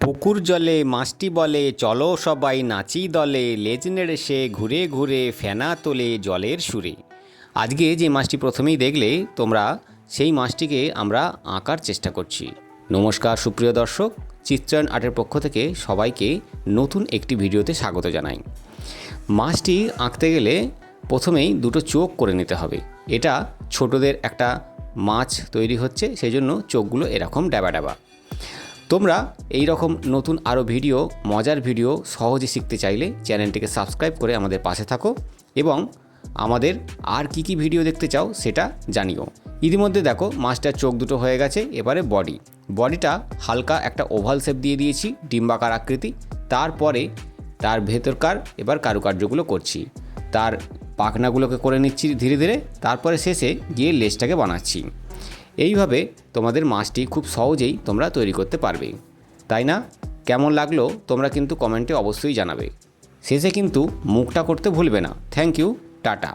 পুকুর জলে মাছটি বলে, চলো সবাই নাচি দলে, লেজ নেড়ে সে ঘুরে ঘুরে ফেনা তোলে জলের সুরে। আজকে যে মাছটি প্রথমেই দেখলে তোমরা, সেই মাছটিকে আমরা আঁকার চেষ্টা করছি। নমস্কার সুপ্রিয় দর্শক, চিত্রায়ণ আর্টের পক্ষ থেকে সবাইকে নতুন একটি ভিডিওতে স্বাগত জানাই। মাছটি আঁকতে গেলে প্রথমেই দুটো চোখ করে নিতে হবে। এটা ছোটদের একটা মাছ তৈরি হচ্ছে, সেই জন্য চোখগুলো এরকম ড্যাবা ড্যাবা। তোমরা এই রকম নতুন আরও ভিডিও, মজার ভিডিও সহজে শিখতে চাইলে চ্যানেলটিকে সাবস্ক্রাইব করে আমাদের পাশে থাকো এবং আমাদের আর কি কি ভিডিও দেখতে চাও সেটা জানিও। ইতিমধ্যে দেখো মাছটার চোখ দুটো হয়ে গেছে। এবারে বডিটা হালকা একটা ওভাল শেপ দিয়ে দিয়েছি, ডিম্বাকার আকৃতি। তারপরে তার ভেতরকার এবার কারুকার্যগুলো করছি, তার পাখনাগুলোকে করে নিচ্ছি ধীরে ধীরে, তারপরে শেষে গিয়ে লেজটাকে বানাচ্ছি। এইভাবে তোমাদের মাছটি খুব সহজেই তোমরা তৈরি করতে পারবে, তাই না? কেমন লাগলো তোমরা কিন্তু কমেন্টে অবশ্যই জানাবে। শেষে কিন্তু মুখটা করতে ভুলবে না। Thank you, tata.